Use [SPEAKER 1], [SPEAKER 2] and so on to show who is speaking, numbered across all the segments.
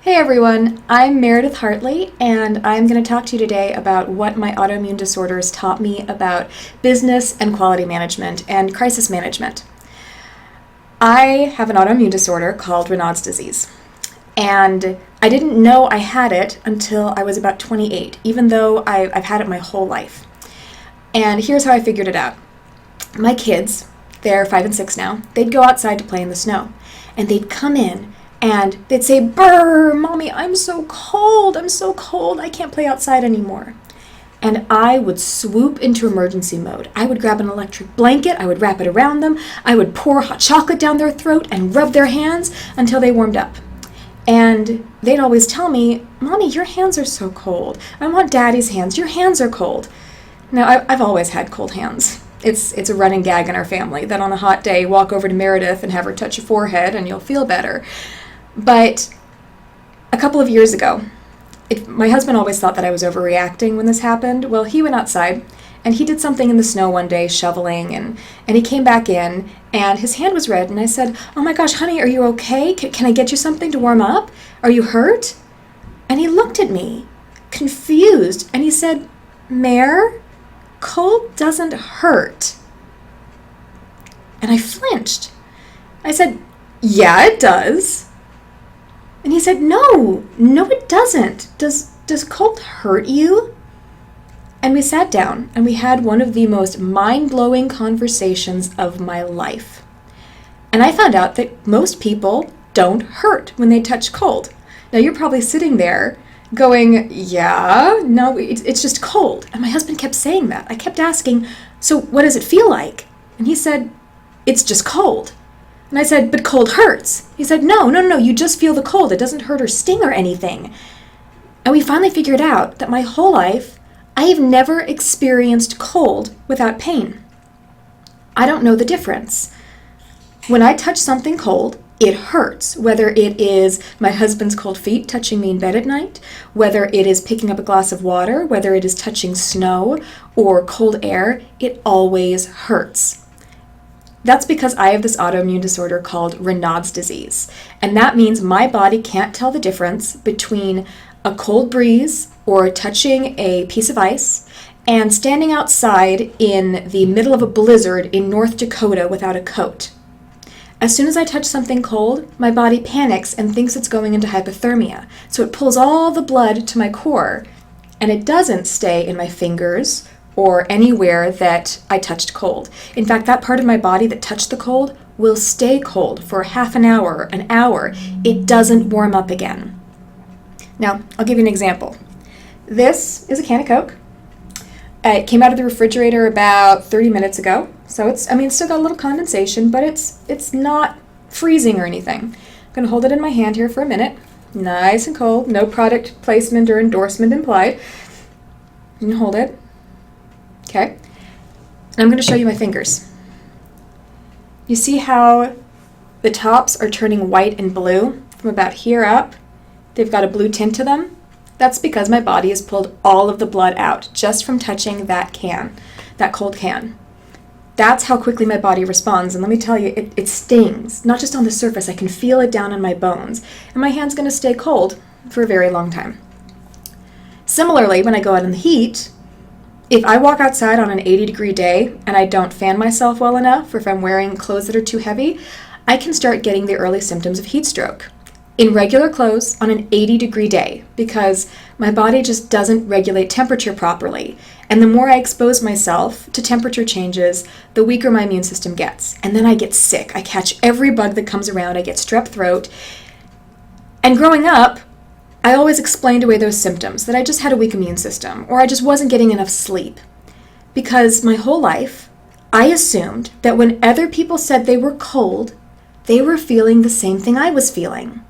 [SPEAKER 1] Hey everyone, I'm Meredith Hartley, and I'm going to talk to you today about what my autoimmune disorders taught me about business and quality management and crisis management. I have an autoimmune disorder called Raynaud's disease, and I didn't know I had it until I was about 28, even though I've had it my whole life. And here's how I figured it out. My kids, they're 5 and 6 now, they'd go outside to play in the snow, and they'd come in and they'd say, "Brr, Mommy, I'm so cold, I can't play outside anymore." And I would swoop into emergency mode. I would grab an electric blanket, I would wrap it around them, I would pour hot chocolate down their throat and rub their hands until they warmed up. And they'd always tell me, "Mommy, your hands are so cold. I want Daddy's hands, your hands are cold." Now, I've always had cold hands. It's a running gag in our family that on a hot day, walk over to Meredith and have her touch your forehead and you'll feel better. But a couple of years ago, my husband always thought that I was overreacting when this happened. Well, he went outside and he did something in the snow one day, shoveling, and he came back in and his hand was red. And I said, "Oh my gosh, honey, are you okay? Can I get you something to warm up? Are you hurt?" And he looked at me, confused, and he said, "Mare, cold doesn't hurt." And I flinched. I said, "Yeah, it does." And he said, No, it doesn't. Does cold hurt you?" And we sat down and we had one of the most mind-blowing conversations of my life. And I found out that most people don't hurt when they touch cold. Now you're probably sitting there going, "Yeah, no, it's just cold." And my husband kept saying that. I kept asking, "So what does it feel like?" And he said, "It's just cold." And I said, "But cold hurts." He said, No, you just feel the cold. It doesn't hurt or sting or anything." And we finally figured out that my whole life, I have never experienced cold without pain. I don't know the difference. When I touch something cold, it hurts, whether it is my husband's cold feet touching me in bed at night, whether it is picking up a glass of water, whether it is touching snow or cold air, it always hurts. That's because I have this autoimmune disorder called Raynaud's disease. And that means my body can't tell the difference between a cold breeze or touching a piece of ice and standing outside in the middle of a blizzard in North Dakota without a coat. As soon as I touch something cold, my body panics and thinks it's going into hypothermia. So it pulls all the blood to my core, and it doesn't stay in my fingers or anywhere that I touched cold. In fact, that part of my body that touched the cold will stay cold for half an hour, an hour. It doesn't warm up again. Now, I'll give you an example. This is a can of Coke. It came out of the refrigerator about 30 minutes ago. So it's still got a little condensation, but it's not freezing or anything. I'm gonna hold it in my hand here for a minute. Nice and cold, no product placement or endorsement implied. You can hold it. Okay, and I'm going to show you my fingers. You see how the tops are turning white and blue from about here up? They've got a blue tint to them. That's because my body has pulled all of the blood out just from touching that can, that cold can. That's how quickly my body responds, and let me tell you, it stings. Not just on the surface, I can feel it down in my bones, and my hand's going to stay cold for a very long time. Similarly, when I go out in the heat, if I walk outside on an 80-degree day and I don't fan myself well enough, or if I'm wearing clothes that are too heavy, I can start getting the early symptoms of heat stroke in regular clothes on an 80-degree day because my body just doesn't regulate temperature properly. And the more I expose myself to temperature changes, the weaker my immune system gets. And then I get sick. I catch every bug that comes around. I get strep throat. And growing up, I always explained away those symptoms, that I just had a weak immune system, or I just wasn't getting enough sleep. Because my whole life, I assumed that when other people said they were cold, they were feeling the same thing I was feeling.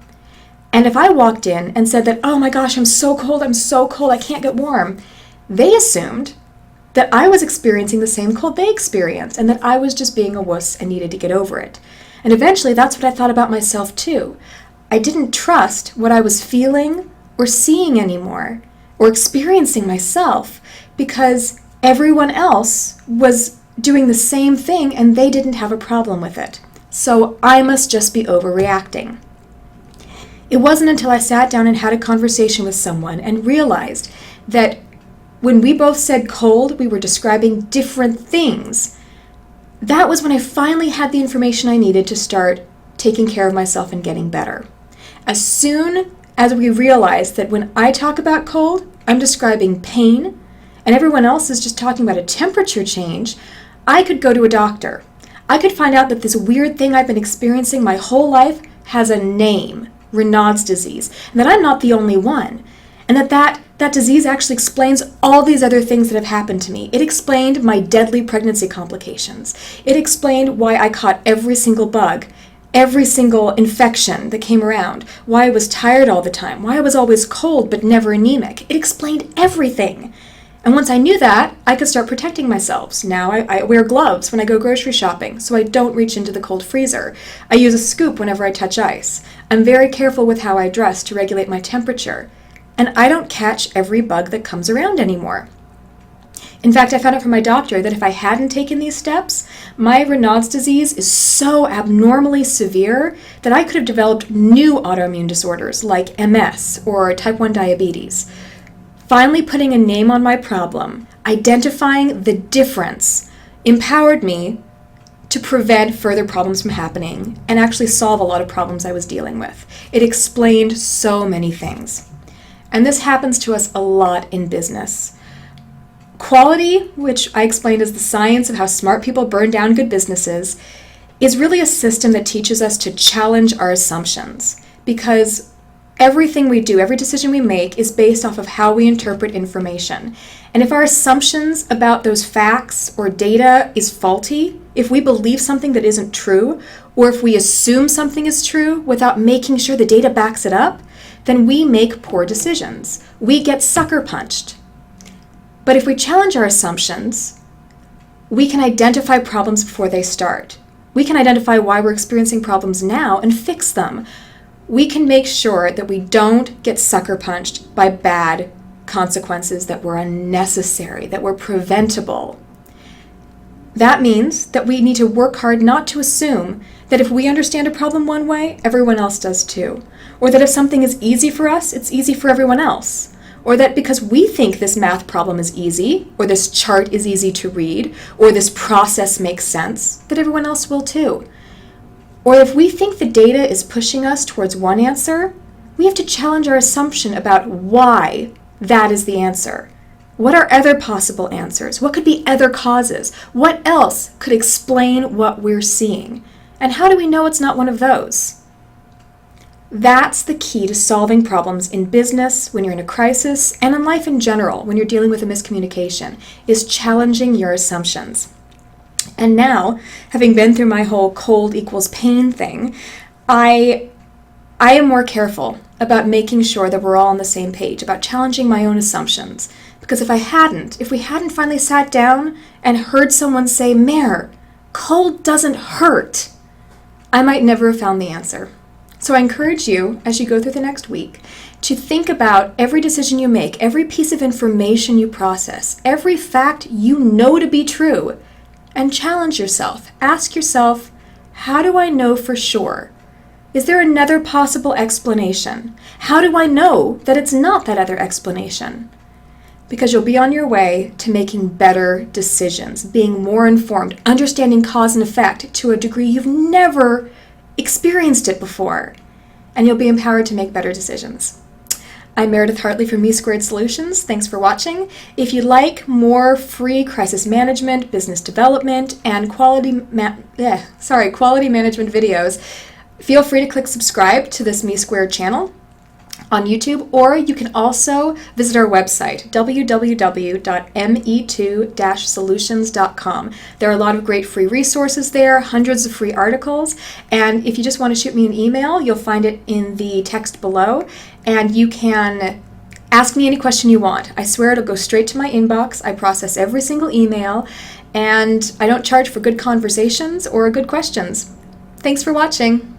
[SPEAKER 1] And if I walked in and said that, "Oh my gosh, I'm so cold, I can't get warm," they assumed that I was experiencing the same cold they experienced, and that I was just being a wuss and needed to get over it. And eventually, that's what I thought about myself too. I didn't trust what I was feeling or seeing anymore, or experiencing myself, because everyone else was doing the same thing and they didn't have a problem with it. So I must just be overreacting. It wasn't until I sat down and had a conversation with someone and realized that when we both said cold, we were describing different things. That was when I finally had the information I needed to start taking care of myself and getting better. As soon as we realized that when I talk about cold, I'm describing pain, and everyone else is just talking about a temperature change, I could go to a doctor. I could find out that this weird thing I've been experiencing my whole life has a name, Raynaud's disease, and that I'm not the only one, and that disease actually explains all these other things that have happened to me. It explained my deadly pregnancy complications. It explained why I caught every single bug, every single infection that came around, why I was tired all the time, why I was always cold but never anemic. It explained everything. And once I knew that, I could start protecting myself. Now I wear gloves when I go grocery shopping so I don't reach into the cold freezer. I use a scoop whenever I touch ice. I'm very careful with how I dress to regulate my temperature. And I don't catch every bug that comes around anymore. In fact, I found out from my doctor that if I hadn't taken these steps, my Raynaud's disease is so abnormally severe that I could have developed new autoimmune disorders like MS or type 1 diabetes. Finally putting a name on my problem, identifying the difference, empowered me to prevent further problems from happening and actually solve a lot of problems I was dealing with. It explained so many things. And this happens to us a lot in business. Quality, which I explained as the science of how smart people burn down good businesses, is really a system that teaches us to challenge our assumptions, because everything we do, every decision we make is based off of how we interpret information. And if our assumptions about those facts or data is faulty, if we believe something that isn't true, or if we assume something is true without making sure the data backs it up, then we make poor decisions. We get sucker punched. But if we challenge our assumptions, we can identify problems before they start. We can identify why we're experiencing problems now and fix them. We can make sure that we don't get sucker punched by bad consequences that were unnecessary, that were preventable. That means that we need to work hard not to assume that if we understand a problem one way, everyone else does too. Or that if something is easy for us, it's easy for everyone else. Or that because we think this math problem is easy, or this chart is easy to read, or this process makes sense, that everyone else will too. Or if we think the data is pushing us towards one answer, we have to challenge our assumption about why that is the answer. What are other possible answers? What could be other causes? What else could explain what we're seeing? And how do we know it's not one of those? That's the key to solving problems in business, when you're in a crisis, and in life in general, when you're dealing with a miscommunication, is challenging your assumptions. And now, having been through my whole cold equals pain thing, I am more careful about making sure that we're all on the same page, about challenging my own assumptions. Because if we hadn't finally sat down and heard someone say, Mare, cold doesn't hurt, I might never have found the answer. So I encourage you, as you go through the next week, to think about every decision you make, every piece of information you process, every fact you know to be true, and challenge yourself. Ask yourself, how do I know for sure? Is there another possible explanation? How do I know that it's not that other explanation? Because you'll be on your way to making better decisions, being more informed, understanding cause and effect to a degree you've never experienced it before, and you'll be empowered to make better decisions. I'm Meredith Hartley from Me2 Solutions. Thanks for watching. If you'd like more free crisis management, business development, and quality management videos, feel free to click subscribe to this Me2 channel on YouTube, or you can also visit our website, www.me2-solutions.com. There are a lot of great free resources there, hundreds of free articles, and if you just want to shoot me an email, you'll find it in the text below, and you can ask me any question you want. I swear it'll go straight to my inbox. I process every single email, and I don't charge for good conversations or good questions. Thanks for watching.